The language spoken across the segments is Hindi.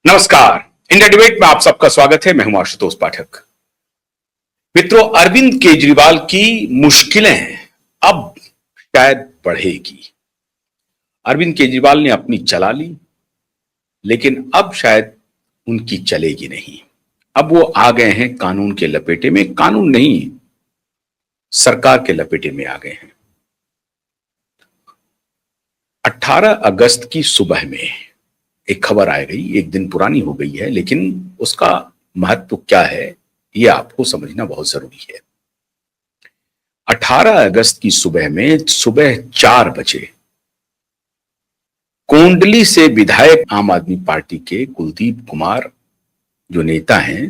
नमस्कार। इंडिया डिबेट में आप सबका स्वागत है। मैं हूं आशुतोष पाठक। मित्रों, अरविंद केजरीवाल की मुश्किलें अब शायद बढ़ेगी। अरविंद केजरीवाल ने अपनी चला ली, लेकिन अब शायद उनकी चलेगी नहीं। अब वो आ गए हैं कानून के लपेटे में। कानून नहीं, सरकार के लपेटे में आ गए हैं। 18 अगस्त की सुबह में एक खबर आ गई, एक दिन पुरानी हो गई है, लेकिन उसका महत्व क्या है यह आपको समझना बहुत जरूरी है। 18 अगस्त की सुबह में सुबह 4 बजे कोंडली से विधायक आम आदमी पार्टी के कुलदीप कुमार जो नेता हैं,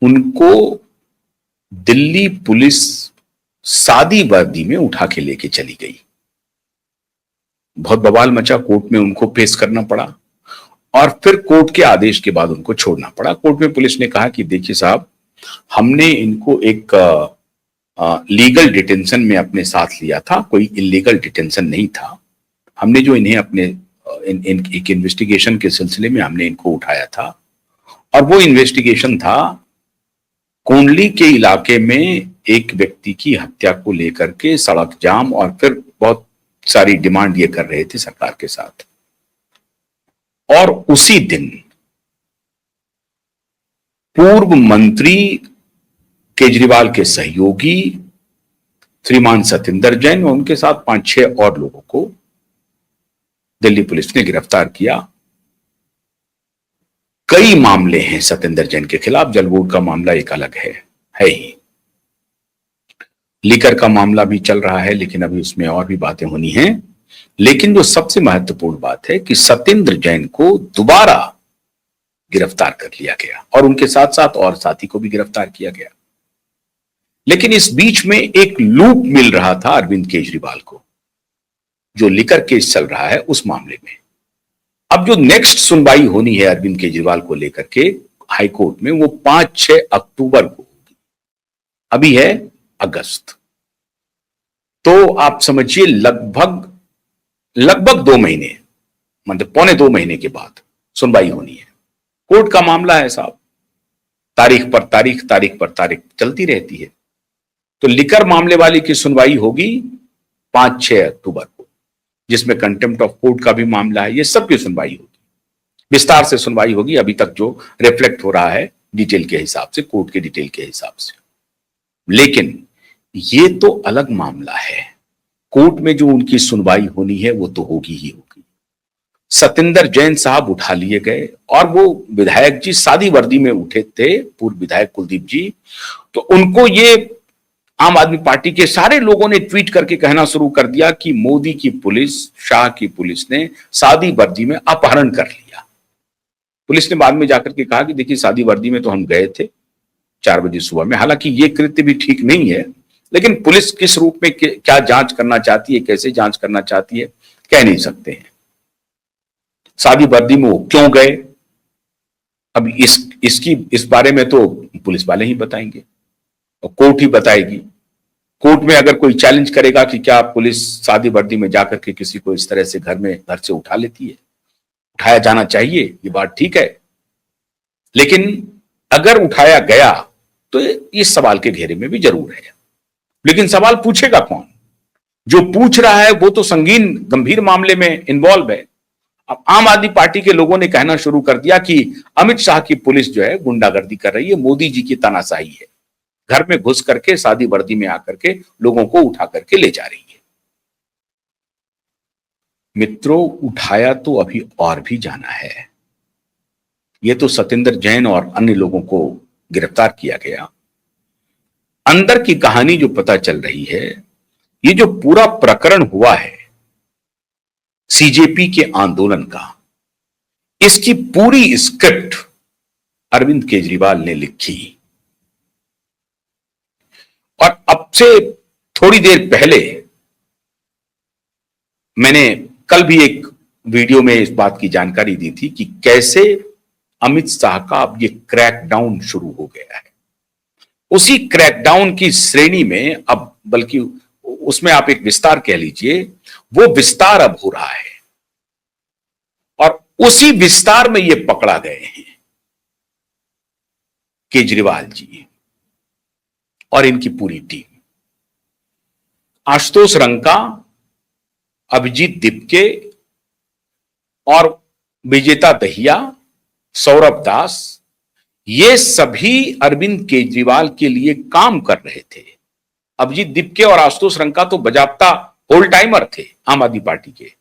उनको दिल्ली पुलिस सादी वर्दी में उठा के लेके चली गई। बहुत बवाल मचा, कोर्ट में उनको पेश करना पड़ा और फिर कोर्ट के आदेश के बाद उनको छोड़ना पड़ा। कोर्ट में पुलिस ने कहा कि देखिए साहब, हमने इनको एक लीगल डिटेंशन में अपने साथ लिया था, कोई इलीगल डिटेंशन नहीं था। हमने जो इन्हें अपने एक इन्वेस्टिगेशन के सिलसिले में हमने इनको उठाया था, और वो इन्वेस्टिगेशन था कोंडली के इलाके में एक व्यक्ति की हत्या को लेकर के, सड़क जाम, और फिर बहुत सारी डिमांड ये कर रहे थे सरकार के साथ। और उसी दिन पूर्व मंत्री केजरीवाल के सहयोगी श्रीमान सतिंदर जैन और उनके साथ 5-6 और लोगों को दिल्ली पुलिस ने गिरफ्तार किया। कई मामले हैं सतिंदर जैन के खिलाफ। जलबोर्ड का मामला एक अलग है ही। लीकर का मामला भी चल रहा है, लेकिन अभी उसमें और भी बातें होनी हैं। लेकिन जो सबसे महत्वपूर्ण बात है कि सतिंदर जैन को दोबारा गिरफ्तार कर लिया गया और उनके साथ साथ और साथी को भी गिरफ्तार किया गया। लेकिन इस बीच में एक लूप मिल रहा था अरविंद केजरीवाल को, जो लिकर केस चल रहा है उस मामले में। अब जो नेक्स्ट सुनवाई होनी है अरविंद केजरीवाल को लेकर के हाई कोर्ट में, वो 5-6 अक्टूबर को होगी। अभी है अगस्त, तो आप समझिए लगभग 2 महीने, मतलब पौने 2 महीने के बाद सुनवाई होनी है। कोर्ट का मामला है साहब, तारीख पर तारीख चलती रहती है। तो लिकर मामले वाली की सुनवाई होगी 5-6 अक्टूबर को, जिसमें कंटेम्प्ट ऑफ कोर्ट का भी मामला है। ये सब की सुनवाई होगी, विस्तार से सुनवाई होगी। अभी तक जो रिफ्लेक्ट हो रहा है डिटेल के हिसाब से, कोर्ट के डिटेल के हिसाब से। लेकिन ये तो अलग मामला है। कोर्ट में जो उनकी सुनवाई होनी है वो तो होगी ही होगी। सतिंदर जैन साहब उठा लिए गए, और वो विधायक जी सादी वर्दी में उठे थे, पूर्व विधायक कुलदीप जी। तो उनको ये आम आदमी पार्टी के सारे लोगों ने ट्वीट करके कहना शुरू कर दिया कि मोदी की पुलिस, शाह की पुलिस ने सादी वर्दी में अपहरण कर लिया। पुलिस ने बाद में जाकर के कहा कि देखिए, सादी वर्दी में तो हम गए थे 4 बजे सुबह में। हालांकि ये कृत्य भी ठीक नहीं है, लेकिन पुलिस किस रूप में क्या जांच करना चाहती है, कैसे जांच करना चाहती है, कह नहीं सकते हैं। सादी वर्दी में वो क्यों गए, अब इस बारे में तो पुलिस वाले ही बताएंगे और कोर्ट ही बताएगी। कोर्ट में अगर कोई चैलेंज करेगा कि क्या पुलिस सादी वर्दी में जाकर के किसी को इस तरह से घर से उठा लेती है, उठाया जाना चाहिए, ये बात ठीक है। लेकिन अगर उठाया गया तो इस सवाल के घेरे में भी जरूर है। लेकिन सवाल पूछेगा कौन? जो पूछ रहा है वो तो संगीन गंभीर मामले में इन्वॉल्व है। अब आम आदमी पार्टी के लोगों ने कहना शुरू कर दिया कि अमित शाह की पुलिस जो है गुंडागर्दी कर रही है, मोदी जी की तानाशाही है, घर में घुस करके सादी वर्दी में आकर के लोगों को उठा करके ले जा रही है। मित्रों, उठाया तो अभी और भी जाना है। यह तो सतिंदर जैन और अन्य लोगों को गिरफ्तार किया गया। अंदर की कहानी जो पता चल रही है, ये जो पूरा प्रकरण हुआ है सीजेपी के आंदोलन का, इसकी पूरी स्क्रिप्ट अरविंद केजरीवाल ने लिखी। और अब से थोड़ी देर पहले मैंने कल भी एक वीडियो में इस बात की जानकारी दी थी कि कैसे अमित शाह का अब ये क्रैकडाउन शुरू हो गया है। उसी क्रैकडाउन की श्रेणी में अब, बल्कि उसमें आप एक विस्तार कह लीजिए, वो विस्तार अब हो रहा है। और उसी विस्तार में ये पकड़ा गए हैं केजरीवाल जी और इनकी पूरी टीम। आशुतोष रंका, अभिजीत दिपके और विजेता दहिया, सौरभ दास, ये सभी अरविंद केजरीवाल के लिए काम कर रहे थे। अभिजीत दिपके और आशुतोष रंका तो बजाबता होल टाइमर थे आम आदमी पार्टी के।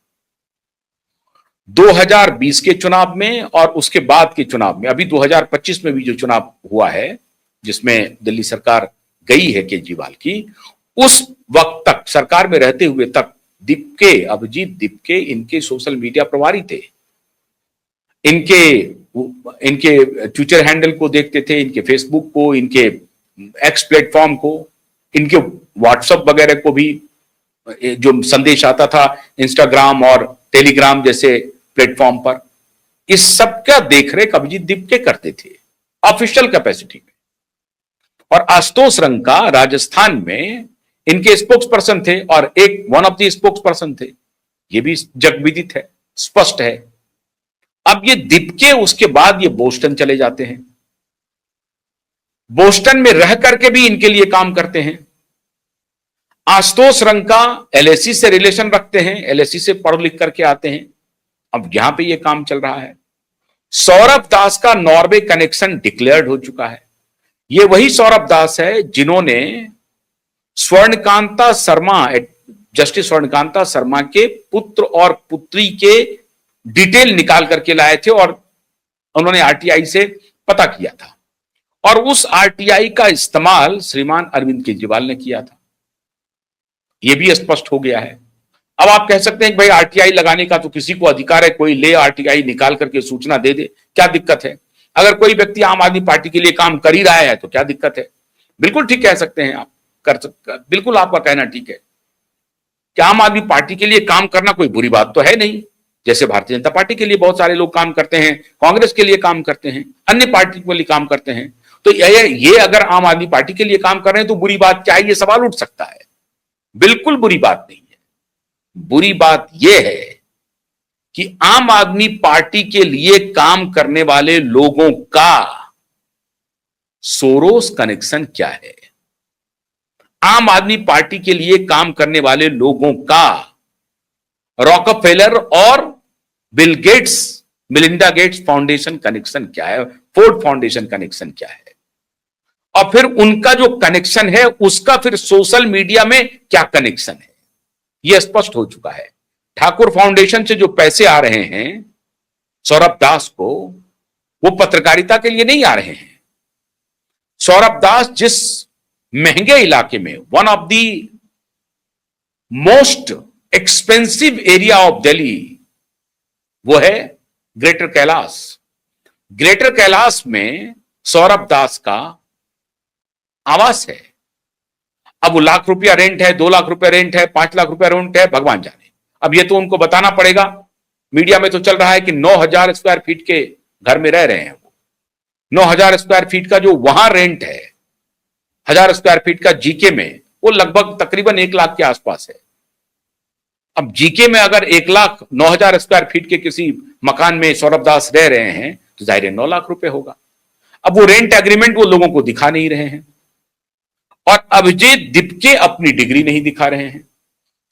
2020 के चुनाव में और उसके बाद के चुनाव में, अभी 2025 में भी जो चुनाव हुआ है जिसमें दिल्ली सरकार गई है केजरीवाल की, उस वक्त तक, सरकार में रहते हुए तक, दिपके, अभिजीत दिपके इनके सोशल मीडिया प्रभारी थे। इनके ट्विटर हैंडल को देखते थे, इनके फेसबुक को, इनके एक्स प्लेटफॉर्म को, इनके व्हाट्सएप वगैरह को भी जो संदेश आता था इंस्टाग्राम और टेलीग्राम जैसे प्लेटफॉर्म पर, इस सब का देखरेख अभिजीत दिपके करते थे ऑफिशियल कैपेसिटी में। और आशुतोष रंका राजस्थान में इनके स्पोक्स पर्सन थे और एक one of the spokes person थे। यह भी जगविदित है, स्पष्ट है। अब ये दिपके उसके बाद ये बोस्टन चले जाते हैं, बोस्टन में रह करके भी इनके लिए काम करते हैं। आशुतोष रंका एलएसी से रिलेशन रखते हैं, एलएसी से पढ़ लिख करके आते हैं, अब यहां पे ये काम चल रहा है। सौरभ दास का नॉर्वे कनेक्शन डिक्लेयर्ड हो चुका है। ये वही सौरभ दास है जिन्होंने स्वर्णकांता शर्मा, जस्टिस स्वर्णकांता शर्मा के पुत्र और पुत्री के डिटेल निकाल करके लाए थे और उन्होंने आरटीआई से पता किया था, और उस आरटीआई का इस्तेमाल श्रीमान अरविंद केजरीवाल ने किया था। यह भी स्पष्ट हो गया है। अब आप कह सकते हैं कि भाई आरटीआई लगाने का तो किसी को अधिकार है, कोई ले आरटीआई निकाल करके सूचना दे दे, क्या दिक्कत है? अगर कोई व्यक्ति आम आदमी पार्टी के लिए काम कर ही रहा है तो क्या दिक्कत है? बिल्कुल ठीक कह सकते हैं आप, बिल्कुल आपका कहना ठीक है कि आम आदमी पार्टी के लिए काम करना कोई बुरी बात तो है नहीं। जैसे भारतीय जनता पार्टी के लिए बहुत सारे लोग काम करते हैं, कांग्रेस के लिए काम करते हैं, अन्य पार्टी के लिए काम करते हैं, तो ये अगर आम आदमी पार्टी के लिए काम कर रहे हैं तो बुरी बात क्या है, ये सवाल उठ सकता है। बिल्कुल बुरी बात नहीं है। बुरी बात यह है कि आम आदमी पार्टी के लिए काम करने वाले लोगों का सोरोस कनेक्शन क्या है, आम आदमी पार्टी के लिए काम करने वाले लोगों का रॉकफेलर और Bill Gates, Melinda Gates foundation connection क्या है, फोर्ड फाउंडेशन कनेक्शन क्या है, और फिर उनका जो कनेक्शन है उसका फिर सोशल मीडिया में क्या कनेक्शन है, यह स्पष्ट हो चुका है। ठाकुर फाउंडेशन से जो पैसे आ रहे हैं सौरभ दास को, वो पत्रकारिता के लिए नहीं आ रहे हैं। सौरभ दास जिस महंगे इलाके में, one of the most expensive area of Delhi, वो है ग्रेटर कैलाश। ग्रेटर कैलाश में सौरभ दास का आवास है। अब वो लाख रुपया रेंट है, 2 लाख रुपया रेंट है, 5 लाख रुपया रेंट है, भगवान जाने। अब ये तो उनको बताना पड़ेगा। मीडिया में तो चल रहा है कि 9,000 स्क्वायर फीट के घर में रह रहे हैं वो। 9,000 स्क्वायर फीट का जो वहां रेंट है, 1,000 स्क्वायर फीट का जीके में, वो लगभग तकरीबन 1 लाख के आसपास है। अब जीके में अगर 1 लाख 9,000 स्क्वायर फीट के किसी मकान में सौरभ दास रह रहे हैं तो जाहिर है 9 लाख रुपए होगा। अब वो रेंट एग्रीमेंट वो लोगों को दिखा नहीं रहे हैं, और अभिजीत दिपके अपनी डिग्री नहीं दिखा रहे हैं।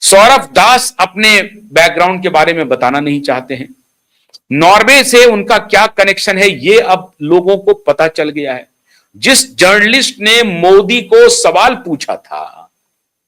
सौरभ दास अपने बैकग्राउंड के बारे में बताना नहीं चाहते हैं। नॉर्वे से उनका क्या कनेक्शन है ये अब लोगों को पता चल गया है। जिस जर्नलिस्ट ने मोदी को सवाल पूछा था